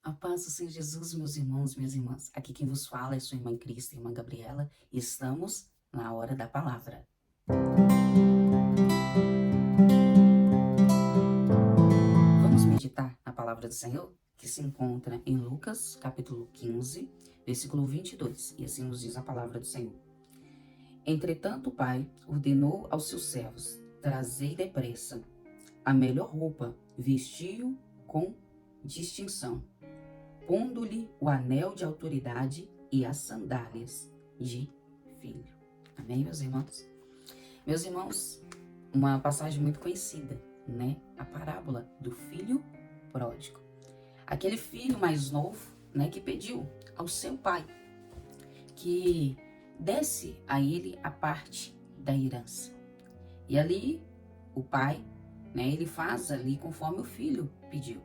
A paz do Senhor Jesus, meus irmãos, minhas irmãs. Aqui quem vos fala é sua irmã em Cristo, irmã Gabriela, e estamos na hora da palavra. Vamos meditar na palavra do Senhor, que se encontra em Lucas, capítulo 15, versículo 22, e assim nos diz a palavra do Senhor. Entretanto, o pai ordenou aos seus servos: trazei depressa a melhor roupa, vestiu com distinção, pondo-lhe o anel de autoridade e as sandálias de filho. Amém, meus irmãos? Meus irmãos, uma passagem muito conhecida, né? A parábola do filho pródigo. Aquele filho mais novo, né, que pediu ao seu pai que desse a ele a parte da herança. E ali o pai, né, ele faz ali conforme o filho pediu.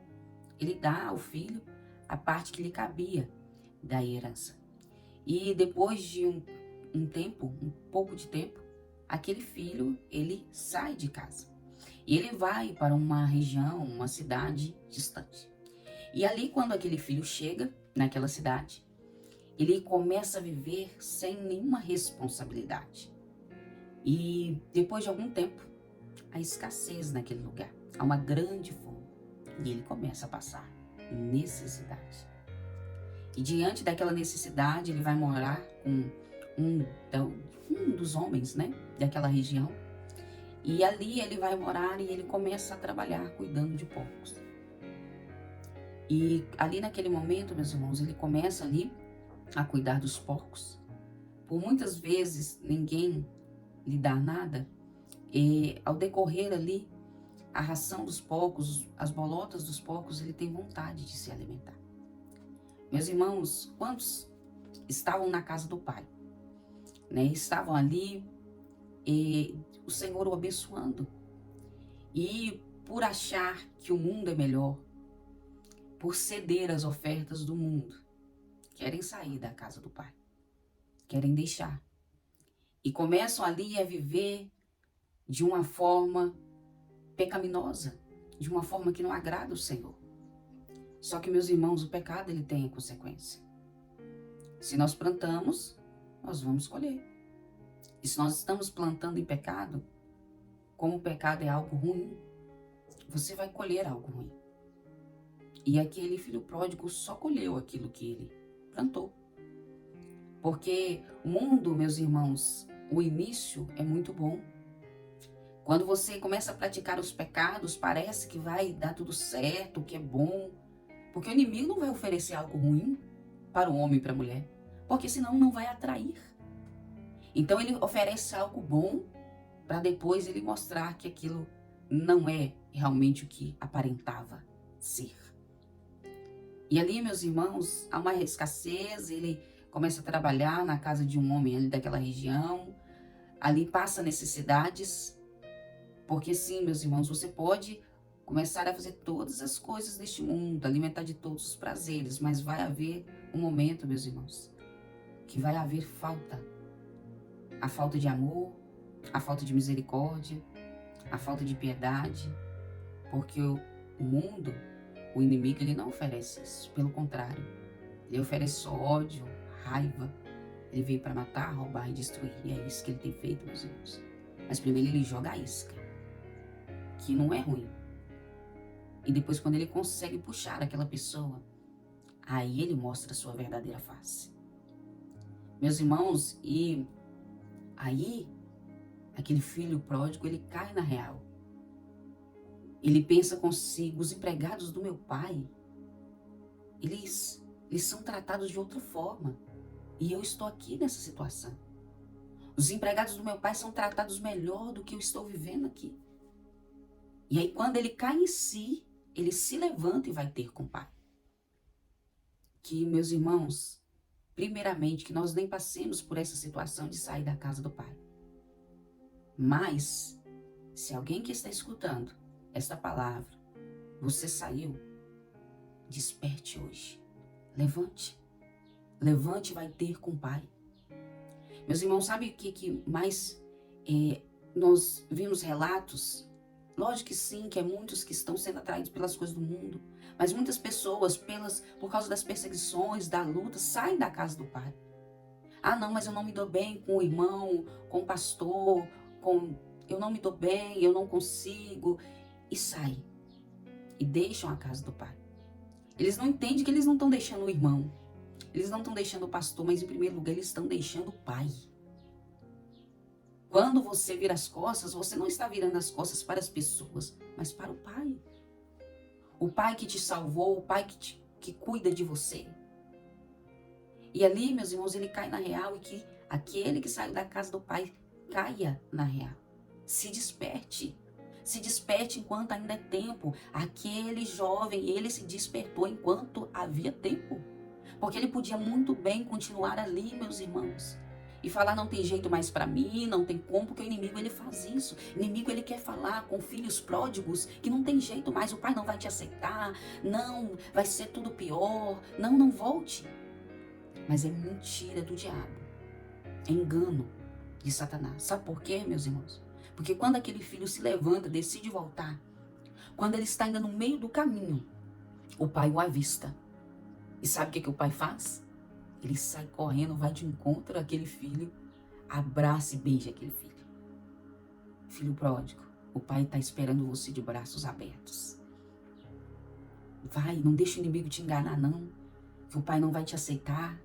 Ele dá ao filho a parte que lhe cabia da herança. E depois de um tempo, um pouco de tempo, aquele filho, ele sai de casa. E ele vai para uma região, uma cidade distante. E ali, quando aquele filho chega naquela cidade, ele começa a viver sem nenhuma responsabilidade. E depois de algum tempo, a escassez naquele lugar, há uma grande fome. E ele começa a passar necessidade. E diante daquela necessidade, ele vai morar com um dos homens, né, daquela região. E ali ele vai morar e ele começa a trabalhar cuidando de porcos. E ali naquele momento, meus irmãos, ele começa ali a cuidar dos porcos. Por muitas vezes ninguém lhe dá nada. E ao decorrer ali, a ração dos porcos, as bolotas dos porcos, ele tem vontade de se alimentar. Meus irmãos, quantos estavam na casa do pai, né? Estavam ali e o Senhor o abençoando. E por achar que o mundo é melhor, por ceder às ofertas do mundo, querem sair da casa do pai, querem deixar. E começam ali a viver de uma forma pecaminosa, de uma forma que não agrada o Senhor. Só que, meus irmãos, o pecado ele tem a consequência. Se nós plantamos, nós vamos colher. E se nós estamos plantando em pecado, como o pecado é algo ruim, você vai colher algo ruim. E aquele filho pródigo só colheu aquilo que ele plantou. Porque o mundo, meus irmãos, o início é muito bom. Quando você começa a praticar os pecados, parece que vai dar tudo certo, que é bom. Porque o inimigo não vai oferecer algo ruim para o homem e para a mulher, porque senão não vai atrair. Então ele oferece algo bom para depois ele mostrar que aquilo não é realmente o que aparentava ser. E ali, meus irmãos, há uma escassez, ele começa a trabalhar na casa de um homem ali daquela região, ali passa necessidades, porque sim, meus irmãos, você pode começar a fazer todas as coisas deste mundo, alimentar de todos os prazeres, mas vai haver um momento, meus irmãos, que vai haver falta. A falta de amor, a falta de misericórdia, a falta de piedade, porque o mundo, o inimigo, ele não oferece isso, pelo contrário, ele oferece só ódio, raiva, ele veio para matar, roubar e destruir, e é isso que ele tem feito, meus irmãos. Mas primeiro ele joga a isca, que não é ruim, e depois quando ele consegue puxar aquela pessoa, aí ele mostra a sua verdadeira face. Meus irmãos, e aí aquele filho pródigo, ele cai na real. Ele pensa consigo: os empregados do meu pai, eles são tratados de outra forma. E eu estou aqui nessa situação. Os empregados do meu pai são tratados melhor do que eu estou vivendo aqui. E aí quando ele cai em si, ele se levanta e vai ter com o pai. Que, meus irmãos, primeiramente, que nós nem passemos por essa situação de sair da casa do pai. Mas, se alguém que está escutando esta palavra, você saiu, desperte hoje. Levante. Levante e vai ter com o pai. Meus irmãos, sabe o que mais nós vimos relatos Lógico que sim, que é muitos que estão sendo atraídos pelas coisas do mundo. Mas muitas pessoas, por causa das perseguições, da luta, saem da casa do Pai. Ah, não, mas eu não me dou bem com o irmão, com o pastor, eu não me dou bem, eu não consigo. E saem. E deixam a casa do Pai. Eles não entendem que eles não estão deixando o irmão. Eles não estão deixando o pastor, mas em primeiro lugar eles estão deixando o Pai. Quando você vira as costas, você não está virando as costas para as pessoas, mas para o Pai. O Pai que te salvou, o Pai que cuida de você. E ali, meus irmãos, ele cai na real e que aquele que saiu da casa do Pai caia na real. Se desperte. Se desperte enquanto ainda é tempo. Aquele jovem, ele se despertou enquanto havia tempo. Porque ele podia muito bem continuar ali, meus irmãos. E falar, não tem jeito mais para mim, não tem como, porque o inimigo ele faz isso. O inimigo ele quer falar com filhos pródigos que não tem jeito mais, o pai não vai te aceitar, não, vai ser tudo pior, não volte. Mas é mentira do diabo, é engano de Satanás. Sabe por quê, meus irmãos? Porque quando aquele filho se levanta, decide voltar, quando ele está ainda no meio do caminho, o pai o avista. E sabe o que o pai faz? Ele sai correndo, vai de encontro àquele filho, abraça e beija aquele filho. Filho pródigo, o pai está esperando você de braços abertos. Vai, não deixa o inimigo te enganar, não. Que o pai não vai te aceitar.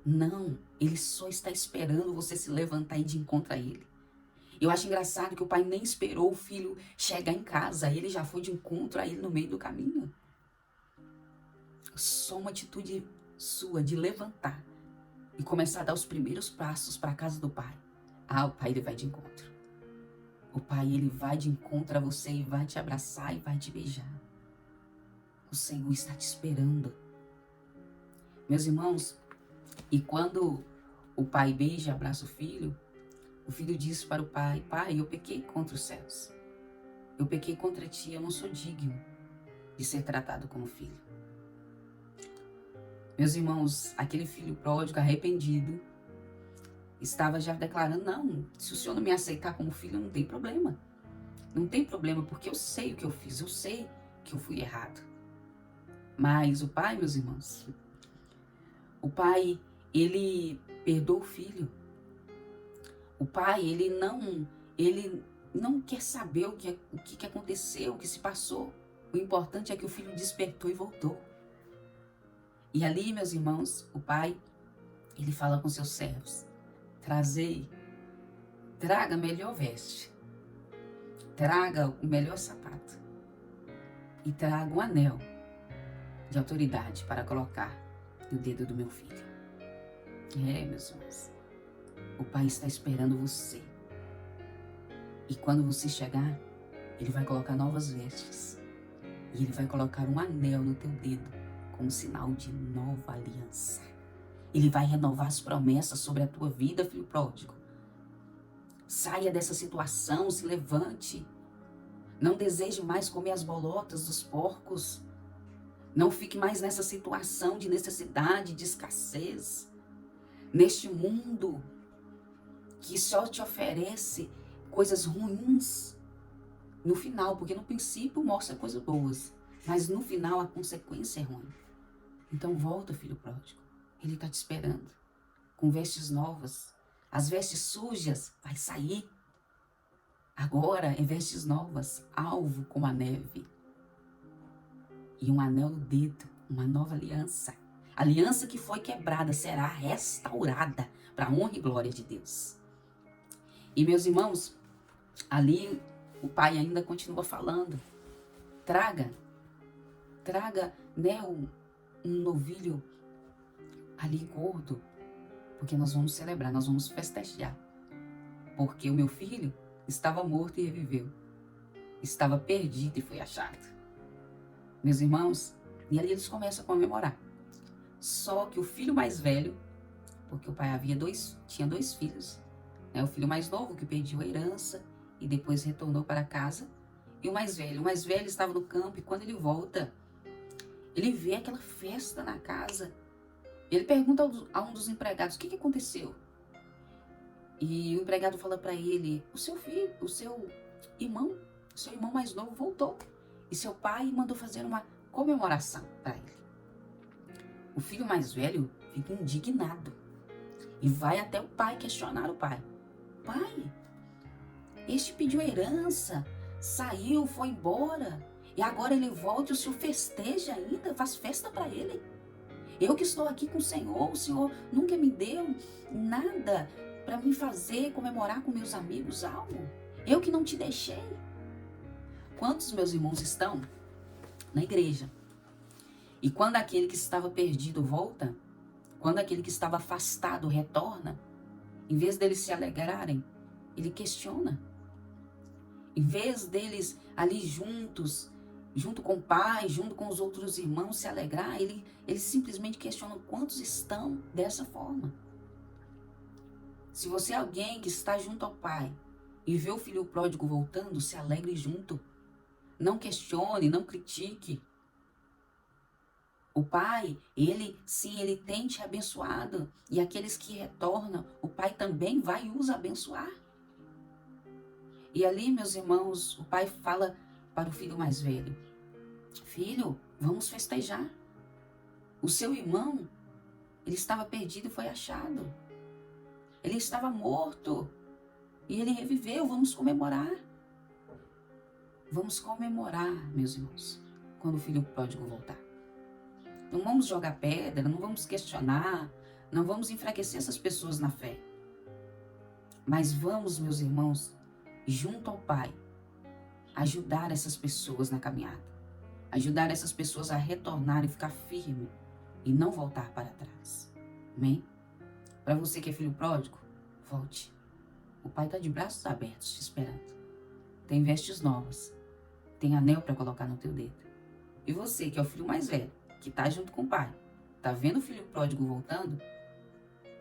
Não, ele só está esperando você se levantar e ir de encontro a ele. Eu acho engraçado que o pai nem esperou o filho chegar em casa, ele já foi de encontro a ele no meio do caminho. Só uma atitude sua de levantar e começar a dar os primeiros passos para a casa do pai. Ah, o pai ele vai de encontro. O pai ele vai de encontro a você e vai te abraçar e vai te beijar. O Senhor está te esperando. Meus irmãos, e quando o pai beija e abraça o filho diz para o pai, pai, eu pequei contra os céus. Eu pequei contra ti, eu não sou digno de ser tratado como filho. Meus irmãos, aquele filho pródigo, arrependido, estava já declarando, não, se o senhor não me aceitar como filho, não tem problema. Não tem problema, porque eu sei o que eu fiz, eu sei que eu fui errado. Mas o pai, meus irmãos, o pai, ele perdoa o filho. O pai, ele não quer saber o que aconteceu, o que se passou. O importante é que o filho despertou e voltou. E ali, meus irmãos, o pai, ele fala com seus servos, traga a melhor veste, traga o melhor sapato e traga um anel de autoridade para colocar no dedo do meu filho. Meus irmãos, o pai está esperando você. E quando você chegar, ele vai colocar novas vestes e ele vai colocar um anel no teu dedo como sinal de nova aliança. Ele vai renovar as promessas sobre a tua vida, filho pródigo. Saia dessa situação, se levante. Não deseje mais comer as bolotas dos porcos. Não fique mais nessa situação de necessidade, de escassez. Neste mundo que só te oferece coisas ruins no final, porque no princípio mostra coisas boas, mas no final a consequência é ruim. Então volta, filho pródigo. Ele está te esperando, com vestes novas. As vestes sujas vai sair. Agora é vestes novas, alvo como a neve. E um anel no dedo, uma nova aliança. A aliança que foi quebrada será restaurada para a honra e glória de Deus. E meus irmãos, ali o pai ainda continua falando. Traga, né, um novilho ali gordo, porque nós vamos celebrar, nós vamos festejar. Porque o meu filho estava morto e reviveu. Estava perdido e foi achado. Meus irmãos, e ali eles começam a comemorar. Só que o filho mais velho, porque o pai tinha dois filhos, né? O filho mais novo que pediu a herança e depois retornou para casa. E o mais velho estava no campo e quando ele volta, ele vê aquela festa na casa. Ele pergunta a um dos empregados, o que aconteceu? E o empregado fala para ele, o seu filho, o seu irmão seu irmão mais novo voltou. E seu pai mandou fazer uma comemoração para ele. O filho mais velho fica indignado e vai até o pai questionar o pai. Pai, este pediu herança, saiu, foi embora, e agora ele volta e o senhor festeja ainda, faz festa para ele. Eu que estou aqui com o senhor nunca me deu nada para me fazer comemorar com meus amigos algo. Eu que não te deixei. Quantos meus irmãos estão na igreja? E quando aquele que estava perdido volta, quando aquele que estava afastado retorna, em vez deles se alegrarem, ele questiona. Em vez deles ali juntos, junto com o pai, junto com os outros irmãos se alegrar, ele simplesmente questiona quantos estão dessa forma. Se você é alguém que está junto ao pai e vê o filho pródigo voltando, se alegre junto. Não questione, não critique. O pai, ele tem te abençoado. E aqueles que retornam, o pai também vai os abençoar. E ali, meus irmãos, o pai fala para o filho mais velho: filho, vamos festejar. O seu irmão, ele estava perdido e foi achado. Ele estava morto e ele reviveu, vamos comemorar. Vamos comemorar, meus irmãos, quando o filho pródigo voltar. Não vamos jogar pedra, não vamos questionar, não vamos enfraquecer essas pessoas na fé. Mas vamos, meus irmãos, junto ao Pai, ajudar essas pessoas na caminhada. Ajudar essas pessoas a retornar e ficar firme e não voltar para trás. Amém? Para você que é filho pródigo, volte. O Pai está de braços abertos te esperando. Tem vestes novas. Tem anel para colocar no teu dedo. E você, que é o filho mais velho, que está junto com o pai, está vendo o filho pródigo voltando,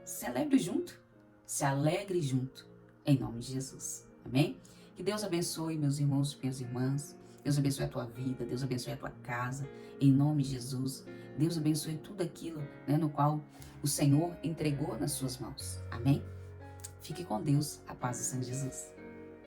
celebre junto, se alegre junto, em nome de Jesus. Amém? Que Deus abençoe meus irmãos e minhas irmãs. Deus abençoe a tua vida, Deus abençoe a tua casa, em nome de Jesus. Deus abençoe tudo aquilo, no qual o Senhor entregou nas suas mãos. Amém? Fique com Deus, a paz do Senhor Jesus.